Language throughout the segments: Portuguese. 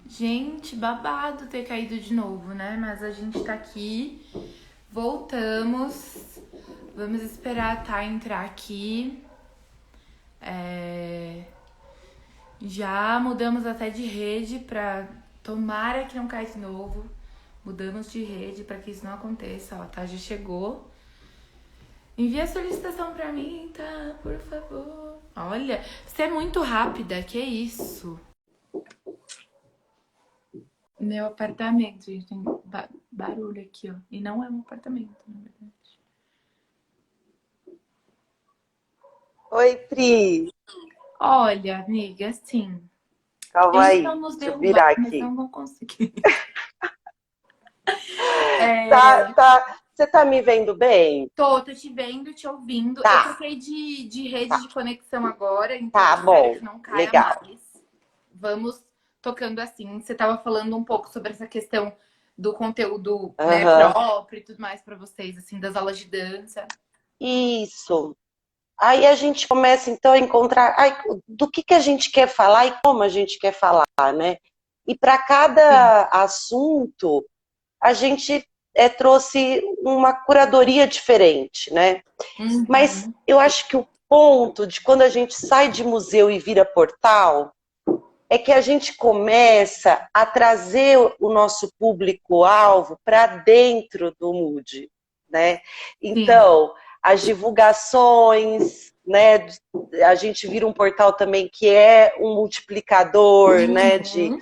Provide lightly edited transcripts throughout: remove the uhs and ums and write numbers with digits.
Gente, babado ter caído de novo, né? Mas a gente tá aqui, voltamos. Vamos esperar a Thay entrar aqui. Já mudamos até de rede pra tomara que não caia de novo. Mudamos de rede pra que isso não aconteça. Ó, a Thay já chegou. Envia a solicitação pra mim, tá? Por favor. Olha, você é muito rápida, que isso? Meu apartamento, gente, tem barulho aqui, ó. E não é um apartamento, na verdade. Oi, Pri. Olha, amiga, assim, Calma tentam aí. nos Deixa eu derrubar, virar mas aqui. não vão conseguir. Tá, É, tá. Você tá me vendo bem? tô te vendo, te ouvindo. Eu Tá, troquei de rede tá. de conexão agora, então Tá espero bom. que não caia Legal. mais. Vamos tocando assim. Você tava falando um pouco sobre essa questão do conteúdo, né, Aham. próprio e tudo mais pra vocês, assim, das aulas de dança. Isso. Aí a gente começa então a encontrar do que a gente quer falar e como a gente quer falar, né? E para Sim. cada assunto, a gente trouxe uma curadoria diferente, né? Mas Uhum. eu acho que o ponto de quando a gente sai de museu e vira portal é que a gente começa a trazer o nosso público-alvo para dentro do Mood, né? Sim. Então, as divulgações, né? A gente vira um portal também que é um multiplicador, né? Uhum.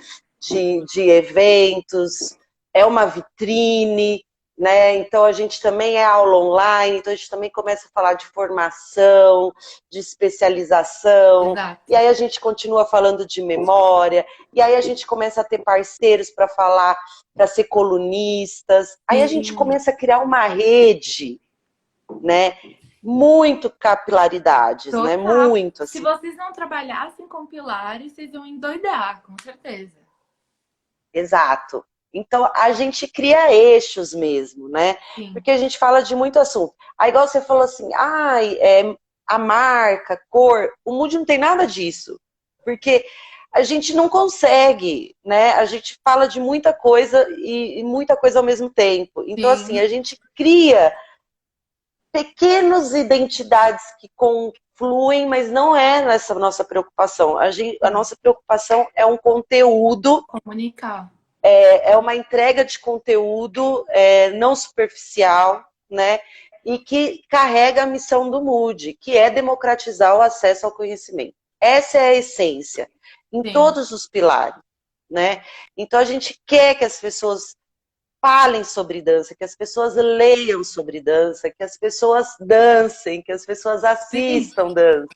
De eventos, é uma vitrine, né? Então a gente também é aula online, então a gente também começa a falar de formação, de especialização, e Exato. aí a gente continua falando de memória, e aí a gente começa a ter parceiros para falar, para ser colunistas, aí a gente Sim. começa a criar uma rede, né? Muito capilaridades, né? Total. Muito Se assim. vocês não trabalhassem com pilares, vocês iam endoidar, com certeza. Exato. Então, a gente cria eixos mesmo, né? Sim. Porque a gente fala de muito assunto. Aí, igual você falou assim, a marca, cor, o Mood não tem nada disso. Porque a gente não consegue, né? A gente fala de muita coisa e muita coisa ao mesmo tempo. Então, assim, Sim. a gente cria pequenas identidades que confluem, mas não é essa nossa preocupação. A Sim. nossa preocupação é um conteúdo, Comunicar. é uma entrega de conteúdo não superficial, né? E que carrega a missão do Mood, que é democratizar o acesso ao conhecimento. Essa é a essência, em Sim. todos os pilares, né? Então a gente quer que as pessoas falem sobre dança, que as pessoas leiam sobre dança, que as pessoas dancem, que as pessoas Sim. assistam dança.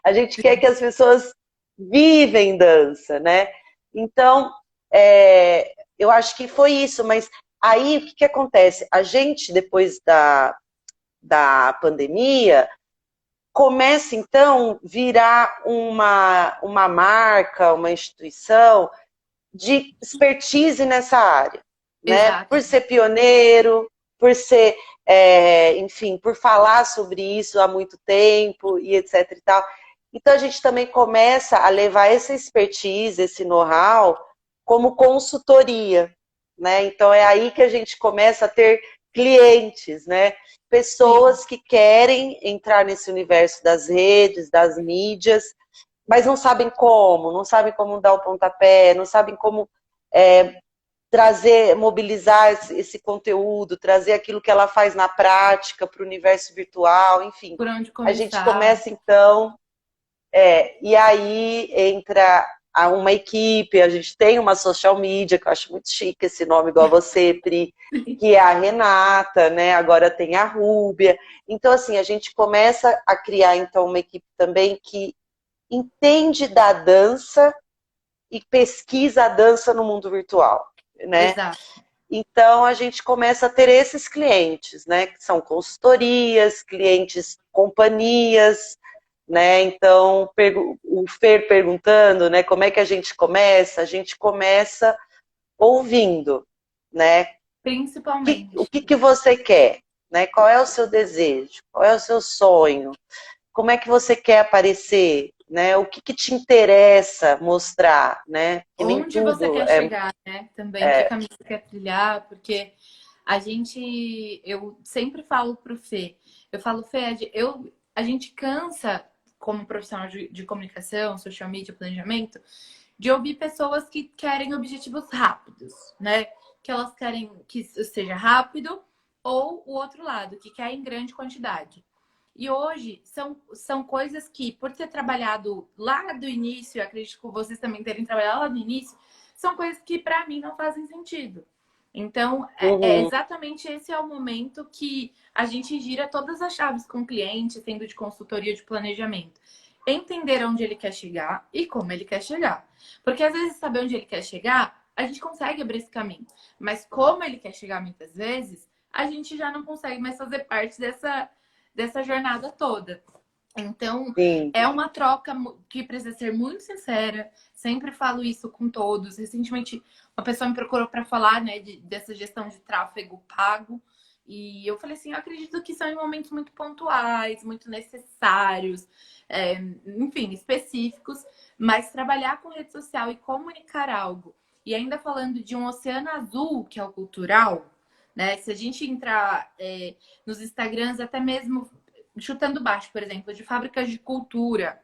A gente quer Sim. que as pessoas vivem dança, né? Então, eu acho que foi isso, mas aí o que acontece? A gente, depois da pandemia, começa então virar uma marca, uma instituição de expertise nessa área, né? Exato. Por ser pioneiro, por ser, enfim, por falar sobre isso há muito tempo e etc e tal. Então a gente também começa a levar essa expertise, esse know-how, como consultoria, né? Então é aí que a gente começa a ter clientes, né? Sim. Pessoas que querem entrar nesse universo das redes, das mídias, mas não sabem como, não sabem como dar o pontapé, não sabem como trazer, mobilizar esse conteúdo, trazer aquilo que ela faz na prática para o universo virtual, enfim. Por onde A gente começar. começa então, e aí entra uma equipe, a gente tem uma social media, que eu acho muito chique esse nome, igual a você, Pri, que é a Renata, né? Agora tem a Rúbia. Então, assim, a gente começa a criar então uma equipe também que entende da dança e pesquisa a dança no mundo virtual, né? Exato. Então a gente começa a ter esses clientes, né? Que são consultorias, clientes companhias, né? Então o Fer perguntando, né? Como é que a gente começa? A gente começa ouvindo, né? O Principalmente. que você quer? Né? Qual é o seu desejo? Qual é o seu sonho? Como é que você quer aparecer? né? O que te interessa mostrar, né? Que nem Onde você tudo quer chegar, né? Também, que é caminho você quer trilhar, porque eu sempre falo pro Fê, eu falo, Fê, a gente cansa, como profissional de comunicação, social media, planejamento, de ouvir pessoas que querem objetivos rápidos, né? Que elas querem que seja rápido, ou o outro lado, que quer em grande quantidade. E hoje são coisas que, por ter trabalhado lá do início, eu acredito que vocês também terem trabalhado lá no início, são coisas que para mim não fazem sentido. Então, uhum, exatamente esse é o momento que a gente gira todas as chaves com o cliente, sendo de consultoria de planejamento. Entender onde ele quer chegar e como ele quer chegar. Porque às vezes saber onde ele quer chegar, a gente consegue abrir esse caminho. Mas como ele quer chegar muitas vezes, a gente já não consegue mais fazer parte dessa jornada toda. Então, sim, é uma troca que precisa ser muito sincera. Sempre falo isso com todos. Recentemente, uma pessoa me procurou para falar, né, dessa gestão de tráfego pago. E eu falei assim, eu acredito que são em momentos muito pontuais, muito necessários, enfim, específicos. Mas trabalhar com rede social e comunicar algo, e ainda falando de um oceano azul, que é o cultural, né? Se a gente entrar nos Instagrams, até mesmo chutando baixo, por exemplo, de fábricas de cultura,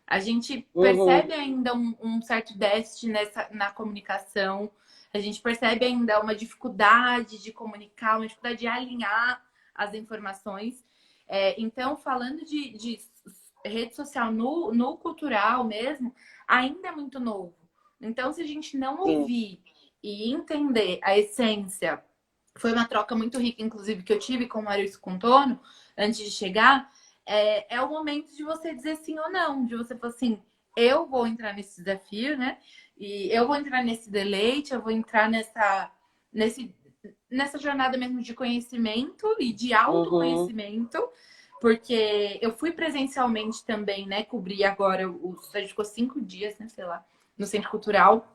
a gente uhum, percebe ainda um certo déficit na comunicação, a gente percebe ainda uma dificuldade de comunicar, uma dificuldade de alinhar as informações. Então, falando de rede social no cultural mesmo, ainda é muito novo. Então, se a gente não sim, ouvir e entender a essência, foi uma troca muito rica, inclusive, que eu tive com o Maurício Contorno, antes de chegar, é o momento de você dizer sim ou não, de você falar assim, eu vou entrar nesse desafio, né? E eu vou entrar nesse deleite, eu vou entrar nesse, nessa jornada mesmo de conhecimento e de uhum, autoconhecimento, porque eu fui presencialmente também, né? Cobri agora, a gente ficou 5 dias, né? Sei lá, no Centro Cultural.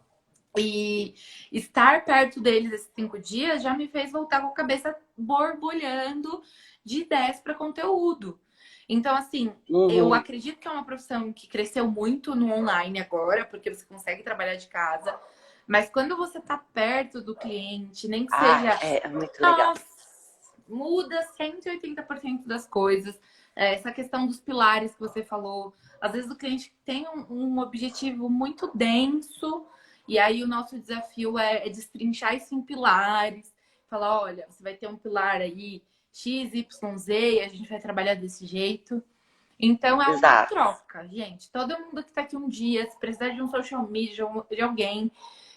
E estar perto deles esses 5 dias já me fez voltar com a cabeça borbulhando de ideias para conteúdo. Então, assim, eu uhum. acredito que é uma profissão que cresceu muito no online agora, porque você consegue trabalhar de casa. Mas quando você está perto do cliente, nem que Ah, seja, é muito legal. nossa, muda 180% das coisas. Essa questão dos pilares que você falou. Às vezes o cliente tem um objetivo muito denso, e aí o nosso desafio é destrinchar isso em pilares. Falar, olha, você vai ter um pilar aí, X, Y, Z, e a gente vai trabalhar desse jeito. Então é uma Exato. troca, gente. Todo mundo que está aqui um dia, se precisar de um social media, de alguém,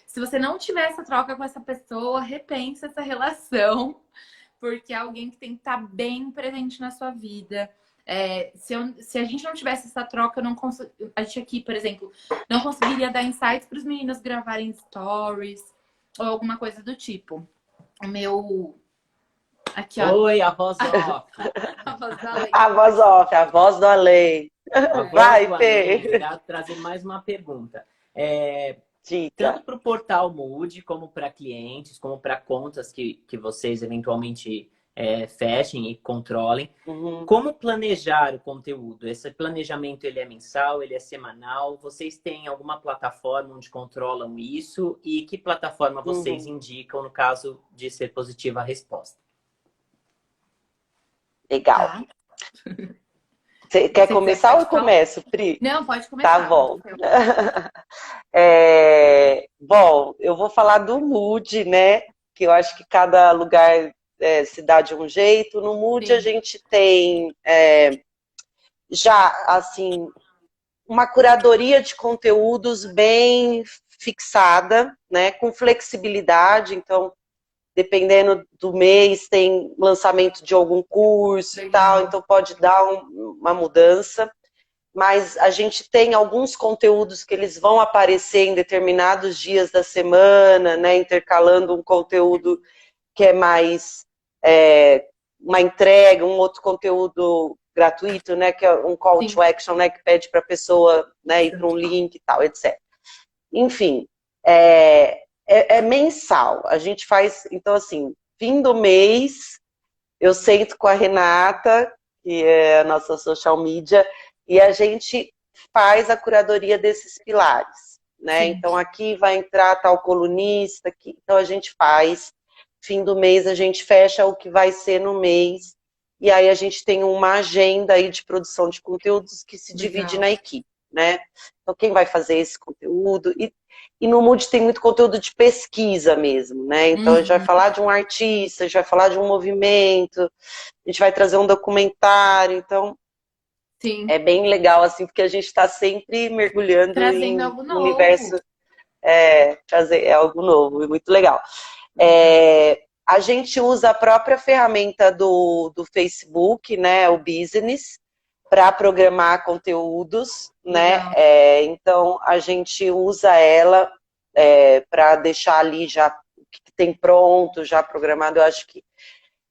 se você não tiver essa troca com essa pessoa, repense essa relação, porque é alguém que tem que estar bem presente na sua vida. Se a gente não tivesse essa troca, eu não a gente aqui, por exemplo, não conseguiria dar insights para os meninos gravarem stories ou alguma coisa do tipo. O meu. Aqui, ó. Oi, a voz off. A voz da lei. A voz off, a voz do além. A voz Vai, do além Fê. irá trazer mais uma pergunta. Tanto Dica. para o portal Mood, como para clientes, como para contas que vocês eventualmente fechem e controlem. Uhum, Como planejar o conteúdo? Esse planejamento ele é mensal, ele é semanal? Vocês têm alguma plataforma onde controlam isso? E que plataforma vocês uhum. indicam no caso de ser positiva a resposta? Legal. Tá? Você Se quer você quiser, começar ou pode eu falar. começo, Pri? Não, pode Tá começar. bom. Bom, eu vou falar do Mood, né? Que eu acho que cada lugar se dá de um jeito. No Mood a Sim, gente tem já, assim, uma curadoria de conteúdos bem fixada, né? Com flexibilidade. Então, dependendo do mês, tem lançamento de algum curso e tal. legal. Então, pode dar uma mudança. Mas a gente tem alguns conteúdos que eles vão aparecer em determinados dias da semana, né, intercalando um conteúdo que é mais uma entrega, um outro conteúdo gratuito, né, que é um call to Sim, action, né, que pede para a pessoa, né, ir para um link e tal, etc. Enfim, é mensal. A gente faz, então assim, fim do mês, eu sento com a Renata, que é a nossa social media, e a gente faz a curadoria desses pilares, né? Sim. Então aqui vai entrar tal colunista, aqui, então a gente faz, fim do mês a gente fecha o que vai ser no mês, e aí a gente tem uma agenda aí de produção de conteúdos que se divide Legal. na equipe, né? Então quem vai fazer esse conteúdo, e no Mood tem muito conteúdo de pesquisa mesmo, né? Então a gente vai falar de um artista, a gente vai falar de um movimento, a gente vai trazer um documentário, então Sim. é bem legal, assim, porque a gente está sempre mergulhando Trazendo em algo um novo. universo, trazer algo novo, é muito legal. A gente usa a própria ferramenta do Facebook, né, o Business, para programar conteúdos, né? Legal. Então a gente usa ela para deixar ali já o que tem pronto, já programado. Eu acho que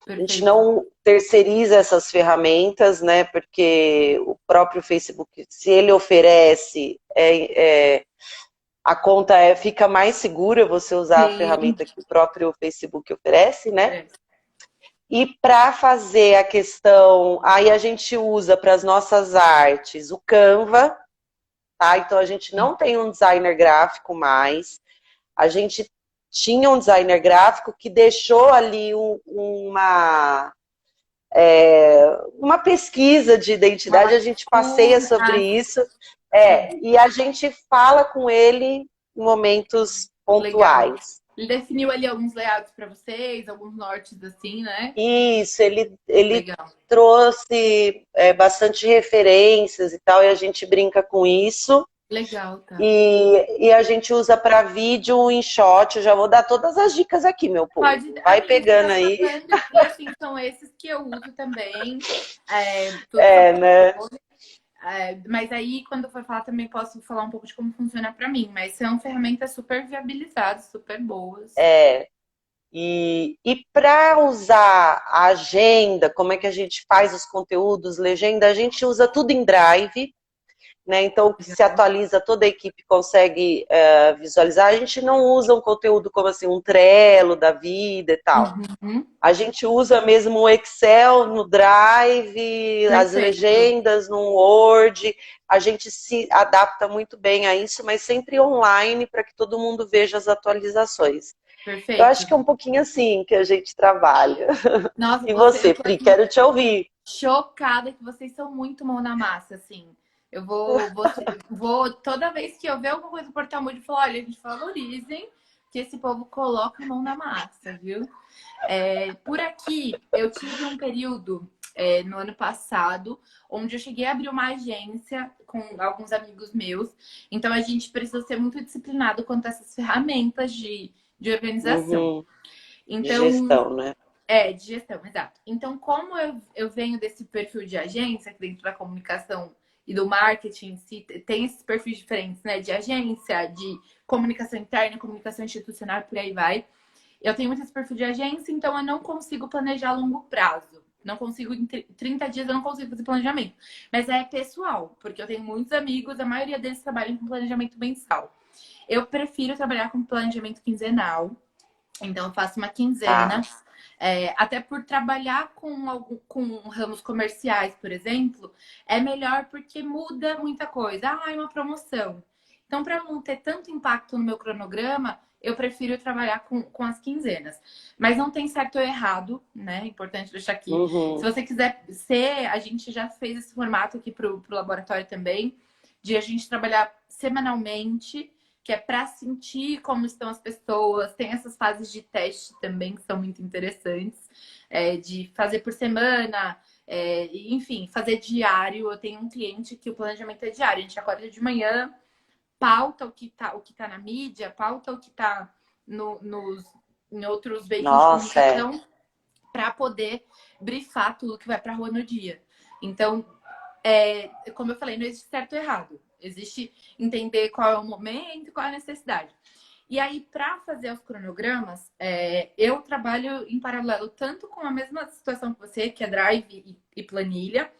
a gente Perfeito. não terceiriza essas ferramentas, né? Porque o próprio Facebook, se ele oferece, a conta fica mais segura você usar a Sim. ferramenta que o próprio Facebook oferece, né? É. E para fazer a questão, aí a gente usa para as nossas artes o Canva, tá? Então a gente não tem um designer gráfico mais. A gente tinha um designer gráfico que deixou ali uma pesquisa de identidade, a gente passeia sobre isso, e a gente fala com ele em momentos Legal. pontuais. Ele definiu ali alguns layouts para vocês, alguns nortes assim, né? Isso, ele Legal. trouxe bastante referências e tal, e a gente brinca com isso. Legal, tá. E a gente usa para vídeo o InShot. Eu já vou dar todas as dicas aqui, meu povo. Pode, Vai amiga, você pegando tá aí. falando, e assim, são esses que eu uso também. Tudo Né? mas aí, quando eu for falar, também posso falar um pouco de como funciona para mim. Mas são ferramentas super viabilizadas, super boas. E para usar a agenda, como é que a gente faz os conteúdos, legenda, a gente usa tudo em Drive, né? Então, o que se atualiza, toda a equipe consegue visualizar. A gente não usa um conteúdo como assim, um Trello da vida e tal. A gente usa mesmo o Excel no Drive, as legendas no Word. A gente se adapta muito bem a isso, mas sempre online para que todo mundo veja as atualizações. Perfeito. Eu acho que é um pouquinho assim que a gente trabalha. Nossa, E você, Pri, quero te ouvir. Chocada que vocês são muito mão na massa, assim. Eu vou toda vez que eu ver alguma coisa do Portal Mood, eu falo, olha, gente, valorizem que esse povo coloca a mão na massa, viu? Por aqui, eu tive um período no ano passado, onde eu cheguei a abrir uma agência com alguns amigos meus. Então, a gente precisa ser muito disciplinado quanto a essas ferramentas de organização. Então, de gestão, né? De gestão, exato. Então, como eu venho desse perfil de agência, que dentro da comunicação e do marketing em si, tem esses perfis diferentes, né? De agência, de comunicação interna, comunicação institucional, por aí vai. Eu tenho muito esse perfil de agência, então eu não consigo planejar a longo prazo. Não consigo, em 30 dias eu não consigo fazer planejamento. Mas é pessoal, porque eu tenho muitos amigos, a maioria deles trabalham com planejamento mensal. Eu prefiro trabalhar com planejamento quinzenal. Então, eu faço uma quinzena. Até por trabalhar com ramos comerciais, por exemplo, é melhor porque muda muita coisa. É uma promoção. Então, para não ter tanto impacto no meu cronograma, eu prefiro trabalhar com as quinzenas. Mas não tem certo ou errado, né? É importante deixar aqui. Se você quiser ser, a gente já fez esse formato aqui pro laboratório também, de a gente trabalhar semanalmente, que é para sentir como estão as pessoas. Tem essas fases de teste também que são muito interessantes, de fazer por semana, enfim, fazer diário. Eu tenho um cliente que o planejamento é diário. A gente acorda de manhã, pauta o que tá na mídia, pauta o que tá em outros veículos de comunicação, para poder brifar tudo que vai para a rua no dia. Então, como eu falei, não existe certo ou errado. Existe entender qual é o momento, qual é a necessidade. E aí, para fazer os cronogramas, eu trabalho em paralelo tanto com a mesma situação que você, que é Drive e planilha.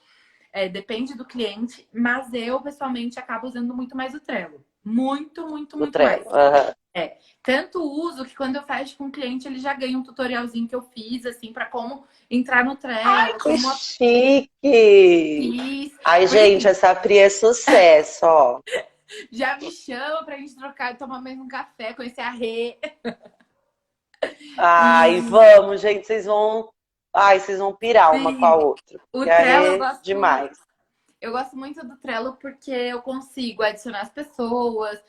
Depende do cliente, mas eu, pessoalmente, acabo usando muito mais o Trello. Muito, muito, no muito mais. Trello. Aham. É, tanto uso que quando eu fecho com o cliente, ele já ganha um tutorialzinho que eu fiz, assim, para como entrar no Trello, Que como eu chique! fiz. Ai, Porque, gente, assim, essa Pri é sucesso, ó. já me chama pra gente trocar e tomar mesmo um café, conhecer a Rê. Ai, E, vamos, gente, vocês vão. Ai, vocês vão pirar uma com a sim, outra. o E a Trello Rê, demais. eu gosto muito do Trello porque eu consigo adicionar as pessoas,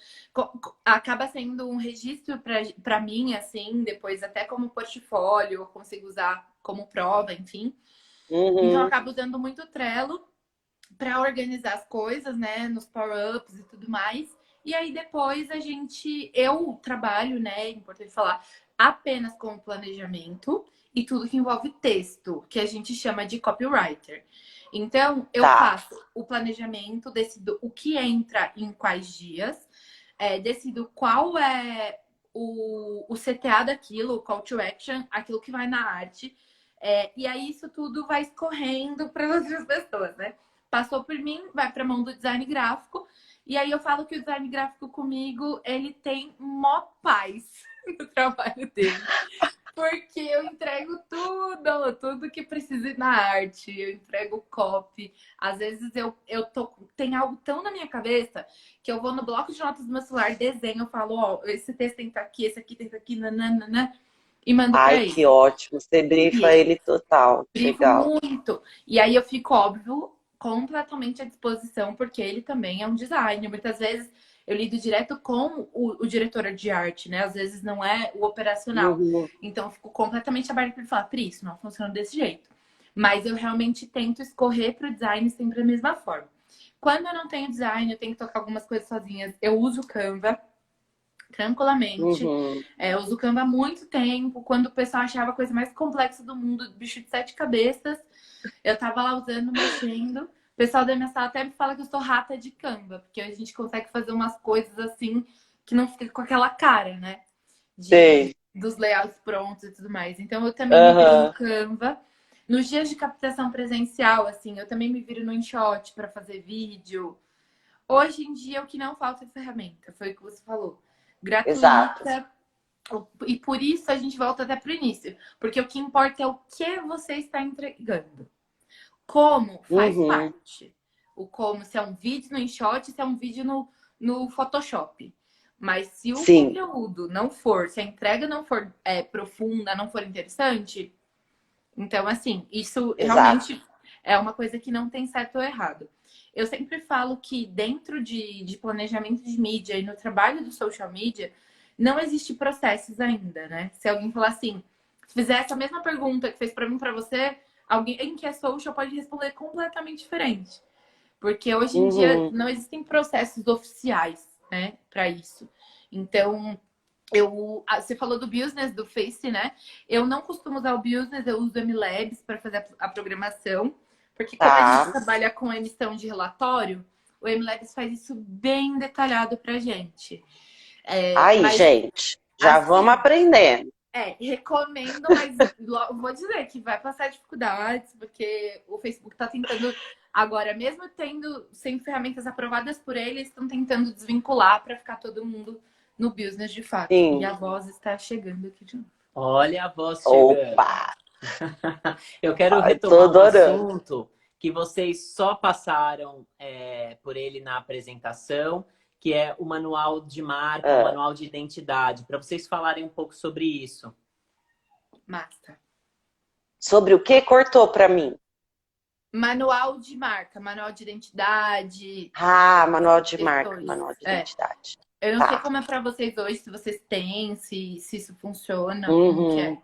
acaba sendo um registro para mim, assim, depois até como portfólio, eu consigo usar como prova, enfim. Então, eu Uhum, acabo usando muito o Trello para organizar as coisas, né, nos power-ups e tudo mais. E aí depois eu trabalho, né, é importante falar, apenas com o planejamento e tudo que envolve texto, que a gente chama de copywriter. Então, eu tá, faço o planejamento, decido o que entra em quais dias, decido qual é o CTA daquilo, o call to action, aquilo que vai na arte. E aí isso tudo vai escorrendo para as outras pessoas, né? Passou por mim, vai para a mão do design gráfico. E aí eu falo que o design gráfico comigo, ele tem mó paz no trabalho dele. Porque eu entrego tudo que precisa ir na arte. Eu entrego copy. Às vezes tem algo tão na minha cabeça que eu vou no bloco de notas do meu celular, desenho, eu falo, ó, esse texto tem que estar aqui, esse aqui tem que estar aqui, nananana, e mando para ai, ele. que ótimo. Você E brifa ele ele total. briefo Legal. muito. E aí eu fico, óbvio, completamente à disposição, porque ele também é um designer. Muitas vezes eu lido direto com o diretor de arte, né? Às vezes não é o operacional. Uhum. Então eu fico completamente aberta para ele falar, Pri, isso não funciona desse jeito. Mas eu realmente tento escorrer para o design sempre da mesma forma. Quando eu não tenho design, eu tenho que tocar algumas coisas sozinhas. Eu uso o Canva tranquilamente. Uhum. Eu uso o Canva há muito tempo. Quando o pessoal achava a coisa mais complexa do mundo, bicho de 7 cabeças, eu tava lá usando, mexendo. O pessoal da minha sala até me fala que eu sou rata de Canva, porque a gente consegue fazer umas coisas assim que não fica com aquela cara, né? Sei. Dos layouts prontos e tudo mais. Então eu também me viro no Aham. Canva. Nos dias de captação presencial, assim, eu também me viro no InShot para fazer vídeo. Hoje em dia, o que não falta é ferramenta, foi o que você falou. Exato. Gratuita. E por isso a gente volta até para o início. Porque o que importa é o que você está entregando. Como faz Uhum. parte. O como, se é um vídeo no InShot, se é um vídeo no Photoshop. Mas se o Sim, conteúdo não for, se a entrega não for profunda, não for interessante, então, assim, isso exato. realmente é uma coisa que não tem certo ou errado. Eu sempre falo que dentro de planejamento de mídia e no trabalho do social media, não existe processos ainda, né? Se alguém falar assim, se fizer essa mesma pergunta que fez para mim, para você, alguém que é social pode responder completamente diferente. Porque hoje em dia Uhum. não existem processos oficiais, né, para isso. Então, você falou do business, do Face, né? Eu não costumo usar o business, eu uso o MLabs para fazer a programação, porque como a gente Tá. trabalha com emissão de relatório, o MLabs faz isso bem detalhado para gente. Aí, Mas gente, já vamos assim, aprendendo. recomendo, mas vou dizer que vai passar dificuldades, porque o Facebook está tentando agora, mesmo tendo sem ferramentas aprovadas por eles, estão tentando desvincular para ficar todo mundo no business de fato. E Sim. a voz está chegando aqui de novo. Olha a voz chegando. Opa! Eu quero Ai, tô retomar um adorando. assunto que vocês só passaram por ele na apresentação, que é o manual de marca, o Ah, manual de identidade, para vocês falarem um pouco sobre isso. Massa. sobre o que cortou pra mim? Manual de marca, manual de identidade, Ah, manual de marca, questões. manual de identidade. Eu não sei Tá. como é para vocês hoje, se vocês têm, se isso funciona, como que é. Uhum.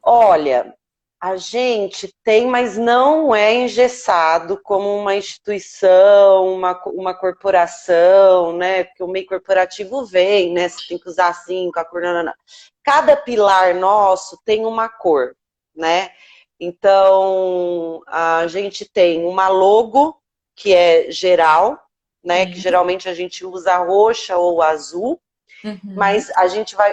Olha, a gente tem, mas não é engessado como uma instituição, uma corporação, né? Porque o meio corporativo vem, né? Você tem que usar assim, com a cor. Nanana. Cada pilar nosso tem uma cor, né? Então, a gente tem uma logo, que é geral, né? Que Sim. geralmente a gente usa a roxa ou azul. Uhum. Mas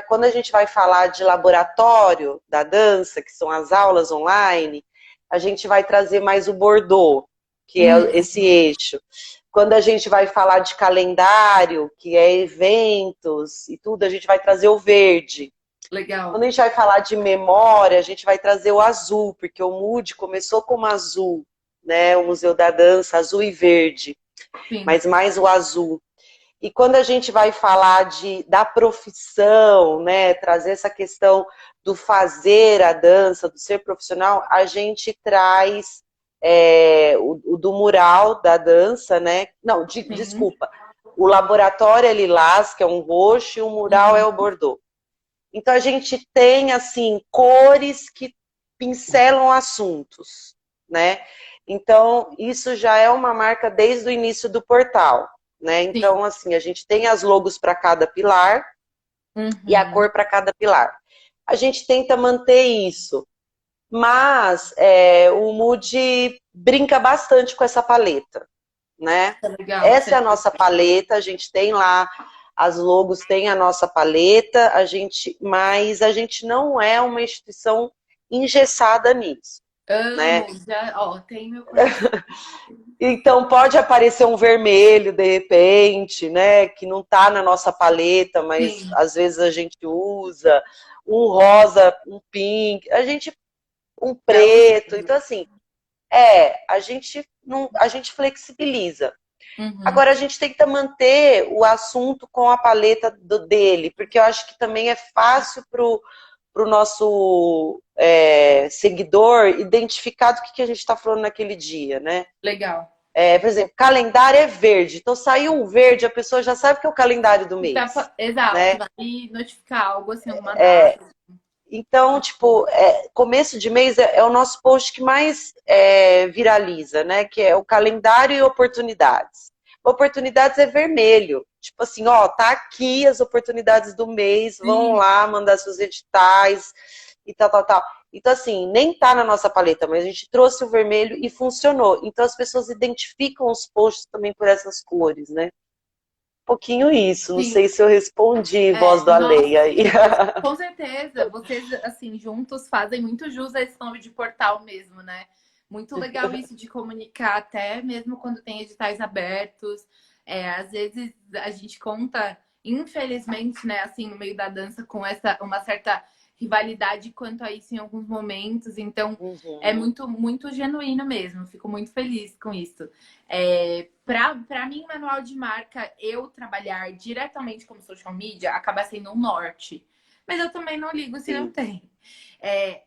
quando a gente vai falar de laboratório da dança, que são as aulas online, a gente vai trazer mais o Bordeaux, que é Uhum. esse eixo. Quando a gente vai falar de calendário, que é eventos e tudo, a gente vai trazer o verde. Legal. Quando a gente vai falar de memória, a gente vai trazer o azul, porque o Mood começou como azul, né? O Museu da Dança, azul e verde, Sim. mas mais o azul. E quando a gente vai falar da profissão, né? Trazer essa questão do fazer a dança, do ser profissional, a gente traz o do mural da dança, né? Não, desculpa. O laboratório é lilás, que é um roxo, e o mural é o bordô. Então, a gente tem, assim, cores que pincelam assuntos, né? Então, isso já é uma marca desde o início do portal, né? Então, assim, a gente tem as logos para cada pilar e a cor para cada pilar. A gente tenta manter isso, mas o Mood brinca bastante com essa paleta, né? Legal, essa é a nossa paleta, a gente tem lá as logos, tem a nossa paleta, mas a gente não é uma instituição engessada nisso. Amo, né? já, tem meu coração. Então pode aparecer um vermelho de repente, né? Que não tá na nossa paleta, mas às vezes a gente usa, um rosa, um pink, um preto. Então, assim, a gente flexibiliza. Agora, a gente tenta manter o assunto com a paleta dele, porque eu acho que também é fácil para o nosso seguidor identificar do que a gente está falando naquele dia, né? Legal. Por exemplo, calendário é verde. Então, saiu um verde, a pessoa já sabe que é o calendário do mês. Exato, né? vai notificar algo assim, uma data. Então, tipo, começo de mês é o nosso post que mais viraliza, né? Que é o calendário e oportunidades. Oportunidades é vermelho. Tipo assim, tá aqui as oportunidades do mês, vão lá mandar seus editais e tal, tal, tal. Então, assim, nem tá na nossa paleta, mas a gente trouxe o vermelho e funcionou. Então, as pessoas identificam os posts também por essas cores, né? Um pouquinho isso. Não sei se eu respondi, voz do além aí. Com certeza. Vocês, assim, juntos fazem muito jus a esse nome de portal mesmo, né? Muito legal isso de comunicar, até mesmo quando tem editais abertos. Às vezes a gente conta, infelizmente, né, assim, no meio da dança, com uma certa rivalidade quanto a isso em alguns momentos. Então, é muito, muito genuíno mesmo. Fico muito feliz com isso. Para mim, manual de marca, eu trabalhar diretamente como social media acaba sendo um norte. Mas eu também não ligo se não tem.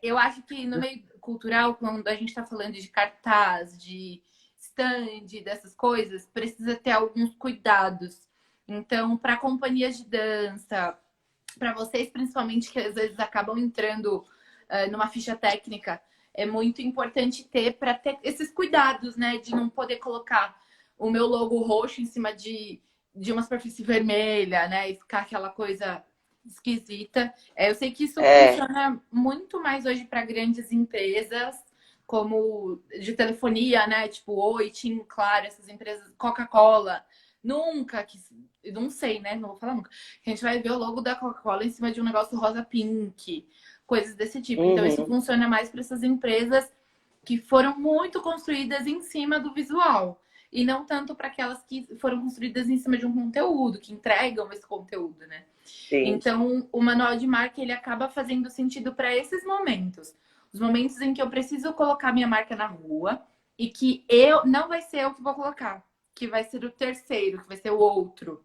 Eu acho que no meio cultural, quando a gente está falando de cartaz, de stand, dessas coisas, precisa ter alguns cuidados. Então, para companhias de dança, para vocês principalmente, que às vezes acabam entrando numa ficha técnica, é muito importante para ter esses cuidados, né? De não poder colocar o meu logo roxo em cima de uma superfície vermelha, né? E ficar aquela coisa esquisita. Eu sei que isso funciona muito mais hoje para grandes empresas, como de telefonia, né? Tipo Oi, TIM, Claro, essas empresas, Coca-Cola. Nunca, não sei, né? Não vou falar nunca. A gente vai ver o logo da Coca-Cola em cima de um negócio rosa pink, coisas desse tipo. Então, isso funciona mais para essas empresas que foram muito construídas em cima do visual. E não tanto para aquelas que foram construídas em cima de um conteúdo, que entregam esse conteúdo, né? Sim. Então, o manual de marca, ele acaba fazendo sentido para esses momentos. Os momentos em que eu preciso colocar minha marca na rua e que não vai ser eu que vou colocar, que vai ser o terceiro, que vai ser o outro.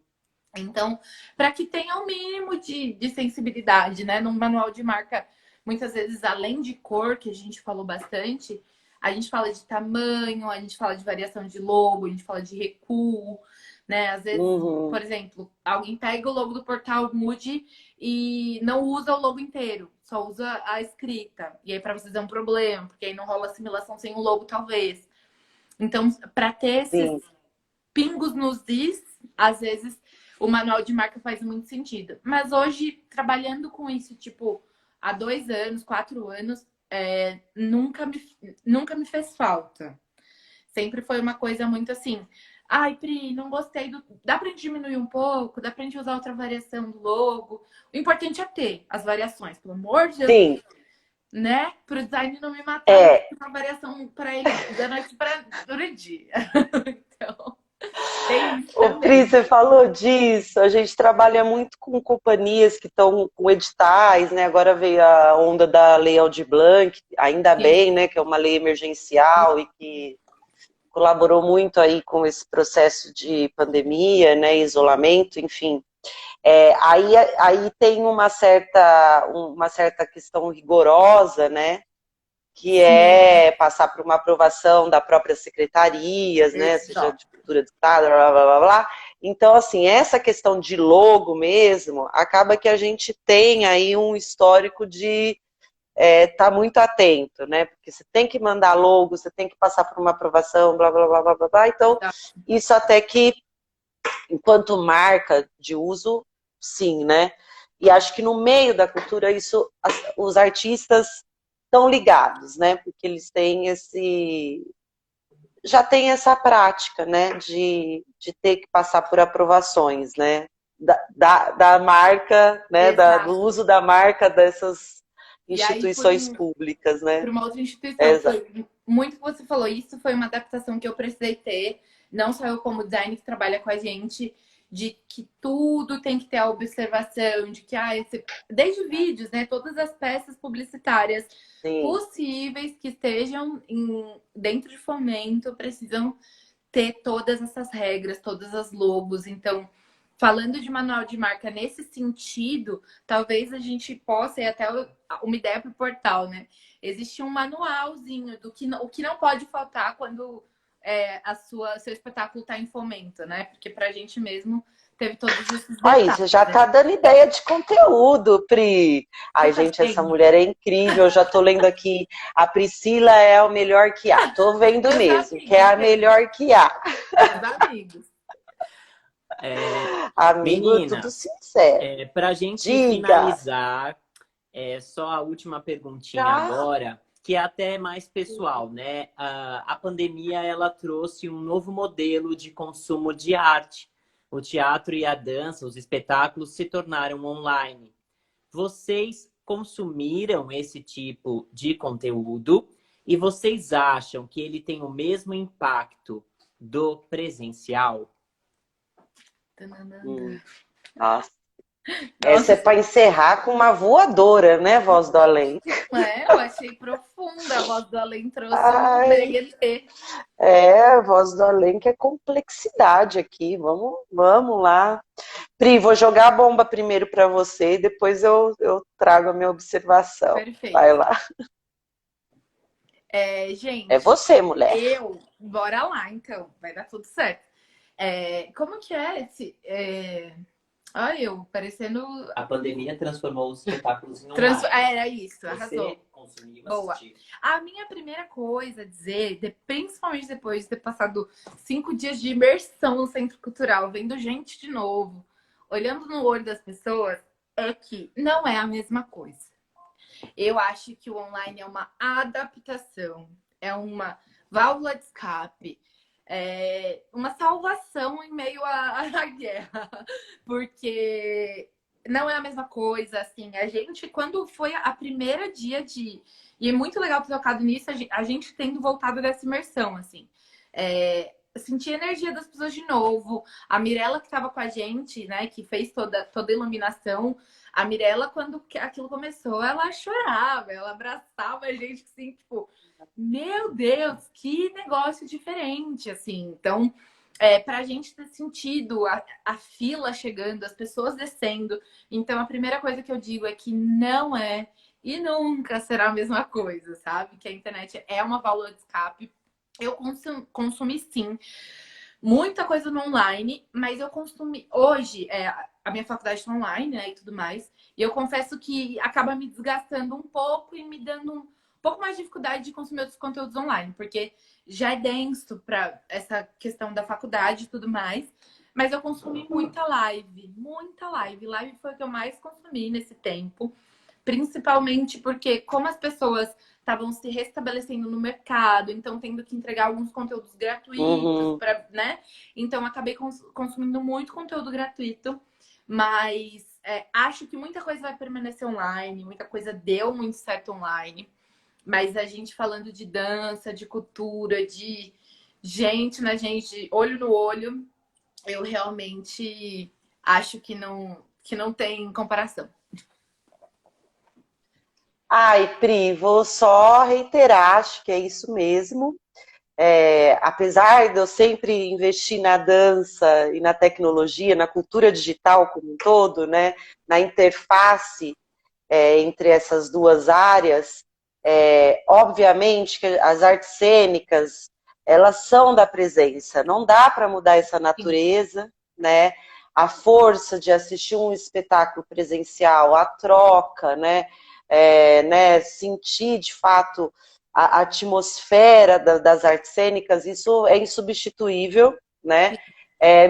Então, para que tenha o mínimo de sensibilidade, né? Num manual de marca, muitas vezes, além de cor, que a gente falou bastante, a gente fala de tamanho, a gente fala de variação de logo, a gente fala de recuo, né? Às vezes, por exemplo, alguém pega o logo do portal Mood e não usa o logo inteiro, só usa a escrita. E aí, para vocês é um problema, porque aí não rola assimilação sem o logo, talvez. Então, para ter esses pingos nos is, às vezes o manual de marca faz muito sentido. Mas hoje, trabalhando com isso, tipo, há 2 anos, 4 anos, nunca me fez falta. Sempre foi uma coisa muito assim, ai, Pri, não gostei Dá pra gente diminuir um pouco? Dá pra gente usar outra variação do logo? O importante é ter as variações, pelo amor de Deus. Sim. Né? Pro design não me matar, uma variação pra ele da noite para o dia. Então... Tem isso Ô, Pri, também. você falou disso. A gente trabalha muito com companhias que estão com editais, né? Agora veio a onda da Lei Aldir Blanc, ainda Sim. bem, né? Que é uma lei emergencial e que colaborou muito aí com esse processo de pandemia, né? Isolamento, enfim. Aí tem uma certa questão rigorosa, né? Que Sim. é passar por uma aprovação da própria secretarias, né, seja Exato. de cultura do estado, blá, blá, blá, blá. Então, assim, essa questão de logo mesmo, acaba que a gente tem aí um histórico de estar muito atento, né, porque você tem que mandar logo, você tem que passar por uma aprovação, blá, blá, blá, blá, blá, blá. Então, Exato. isso até que, enquanto marca de uso, sim, né, e acho que no meio da cultura, isso, os artistas estão ligados, né? Porque eles têm já tem essa prática, né? De ter que passar por aprovações, né? Da marca, né? Do Exato. uso da marca dessas E aí, instituições públicas, né? por uma outra instituição, Exato. foi muito o que você falou. Isso foi uma adaptação que eu precisei ter, não só eu como design que trabalha com a gente, de que tudo tem que ter a observação, de que desde vídeos, né? Todas as peças publicitárias Sim. possíveis que estejam dentro de fomento precisam ter todas essas regras, todas as logos. Então, falando de manual de marca nesse sentido, talvez a gente possa, e até uma ideia para o portal, né? Existe um manualzinho do que o que não pode faltar quando seu espetáculo está em fomento, né? Porque para a gente mesmo teve todos esses Aí, detalhes, você já né? tá dando ideia de conteúdo, Pri. Você Ai, tá gente, essa vendo? mulher é incrível. Eu já tô lendo aqui. A Priscila é o melhor que há. Tô vendo Meus mesmo, que é amigos, a gente. melhor que há. Meus amigos. Amigo, tudo Menina, sincero. para a gente Diga. finalizar, só a última perguntinha Tá? agora, que é até mais pessoal, né? A pandemia ela trouxe um novo modelo de consumo de arte. O teatro e a dança, os espetáculos se tornaram online. Vocês consumiram esse tipo de conteúdo e vocês acham que ele tem o mesmo impacto do presencial? Hum, nossa. Essa Nossa, é para encerrar com uma voadora, né, Voz do Além? não é? Eu achei profunda. A voz do além trouxe um Ai, DLT. Voz do Além, que é complexidade aqui. Vamos lá. Pri, vou jogar a bomba primeiro para você e depois eu trago a minha observação. Vai Perfeito. lá. É Gente, você, mulher. bora lá então, vai dar tudo certo. Como que é esse. Olha, eu parecendo. A pandemia transformou os espetáculos em online. Era isso, Você arrasou. consumiu, Boa. assistiu? A minha primeira coisa a dizer, principalmente depois de ter passado 5 dias de imersão no Centro Cultural, vendo gente de novo, olhando no olho das pessoas, é que não é a mesma coisa. Eu acho que o online é uma adaptação, é uma válvula de escape, uma salvação em meio à guerra, porque não é a mesma coisa, assim, a gente, quando foi a primeira dia de... E é muito legal ter tocado nisso, a gente tendo voltado dessa imersão, assim. Sentir a energia das pessoas de novo. A Mirella que estava com a gente, né, que fez toda a iluminação, a Mirella, quando aquilo começou, ela chorava, ela abraçava a gente, assim, tipo, meu Deus, que negócio diferente, assim. Então, pra gente ter sentido a fila chegando, as pessoas descendo. Então, a primeira coisa que eu digo é que não é e nunca será a mesma coisa, sabe? Que a internet é uma válvula de escape. Eu consumi sim muita coisa no online, mas eu consumi. Hoje, a minha faculdade está online, né, e tudo mais. E eu confesso que acaba me desgastando um pouco e me dando um pouco mais de dificuldade de consumir outros conteúdos online, porque já é denso para essa questão da faculdade e tudo mais. Mas eu consumi muita live, muita live. Live foi o que eu mais consumi nesse tempo. Principalmente porque, como as pessoas estavam se restabelecendo no mercado, então tendo que entregar alguns conteúdos gratuitos Uhum. para, né? Então acabei consumindo muito conteúdo gratuito, mas acho que muita coisa vai permanecer online, muita coisa deu muito certo online. Mas a gente falando de dança, de cultura, de gente na gente, olho no olho, eu realmente acho que não tem comparação. Ai, Pri, vou só reiterar, acho que é isso mesmo. Apesar de eu sempre investir na dança e na tecnologia, na cultura digital como um todo, né, na interface entre essas duas áreas, obviamente que as artes cênicas, elas são da presença, não dá para mudar essa Sim. natureza, né? A força de assistir um espetáculo presencial, a troca, né? Sentir de fato a atmosfera das artes cênicas, isso é insubstituível, né?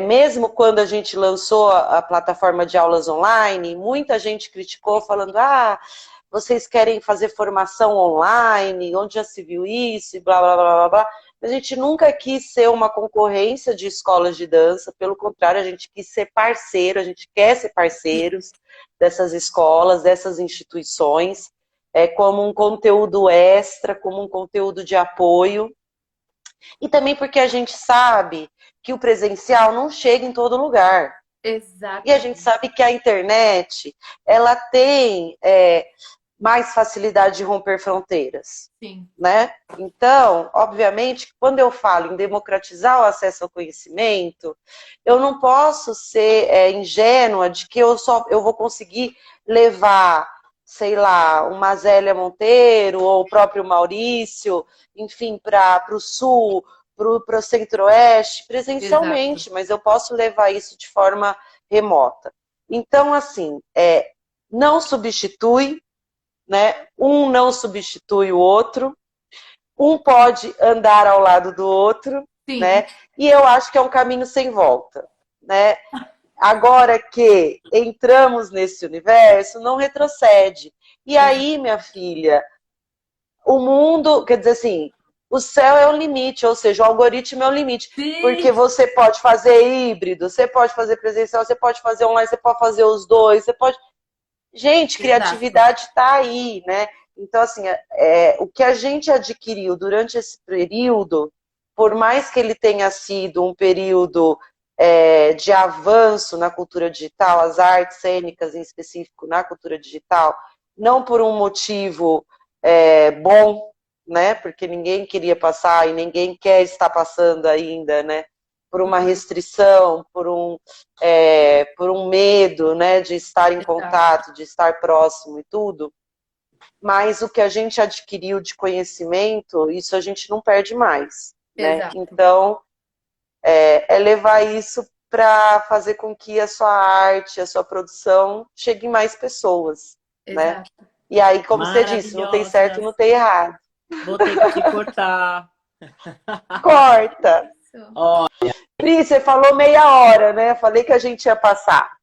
Mesmo quando a gente lançou a plataforma de aulas online, muita gente criticou, falando: vocês querem fazer formação online, onde já se viu isso, e blá, blá, blá, blá, blá. A gente nunca quis ser uma concorrência de escolas de dança, pelo contrário, a gente quis ser parceiro, a gente quer ser parceiros dessas escolas, dessas instituições, como um conteúdo extra, como um conteúdo de apoio. E também porque a gente sabe que o presencial não chega em todo lugar. Exato. E a gente sabe que a internet, ela tem mais facilidade de romper fronteiras. Sim. Né? Então, obviamente, quando eu falo em democratizar o acesso ao conhecimento, eu não posso ser ingênua de que eu vou conseguir levar, sei lá, uma Zélia Monteiro ou o próprio Maurício, enfim, para o sul, para o centro-oeste, presencialmente, Exato. mas eu posso levar isso de forma remota. Então, assim, não substitui, né? Um não substitui o outro, um pode andar ao lado do outro, Sim. né? E eu acho que é um caminho sem volta, né? Agora que entramos nesse universo, não retrocede. E aí, minha filha, o mundo, quer dizer assim, o céu é o limite, ou seja, o algoritmo é o limite. Sim. Porque você pode fazer híbrido, você pode fazer presencial, você pode fazer online, você pode fazer os dois, você pode... Gente, criatividade está aí, né? Então, assim, o que a gente adquiriu durante esse período, por mais que ele tenha sido um período de avanço na cultura digital, as artes cênicas em específico na cultura digital, não por um motivo bom, né? Porque ninguém queria passar e ninguém quer estar passando ainda, né? Por uma restrição, por um medo, né, de estar em contato, de estar próximo e tudo. Mas o que a gente adquiriu de conhecimento, isso a gente não perde mais, né? Então, levar isso para fazer com que a sua arte, a sua produção chegue em mais pessoas, né? E aí, como você disse, não tem certo e não tem errado. Vou ter que te cortar. Corta! Olha. Pri, você falou meia hora, né? Falei que a gente ia passar.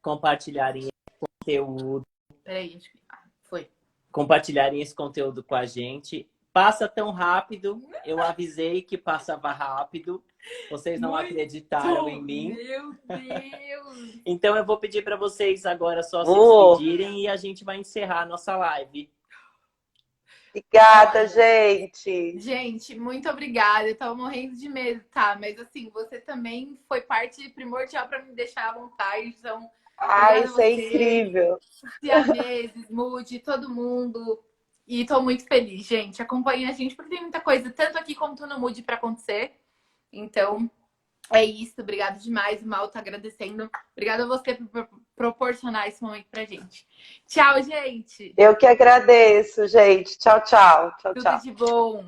Compartilharem esse conteúdo. Peraí, foi. Compartilharem esse conteúdo com a gente. Passa tão rápido. Eu avisei que passava rápido. Vocês não acreditaram em mim. Meu Deus! Então eu vou pedir para vocês agora só se despedirem e a gente vai encerrar a nossa live. Obrigada, gente. Gente, muito obrigada. Eu tava morrendo de medo, tá? Mas assim, você também foi parte primordial para me deixar à vontade. Então, isso é incrível. Siameses, Mude, todo mundo. E tô muito feliz, gente. Acompanhe a gente, porque tem muita coisa, tanto aqui quanto no Mude, para acontecer. Então, é isso. Obrigada demais. O Mal tá agradecendo. Obrigada a você por proporcionar esse momento pra gente. Tchau, gente. Eu que agradeço, gente. Tchau, tchau. Tchau, Tudo tchau. de bom.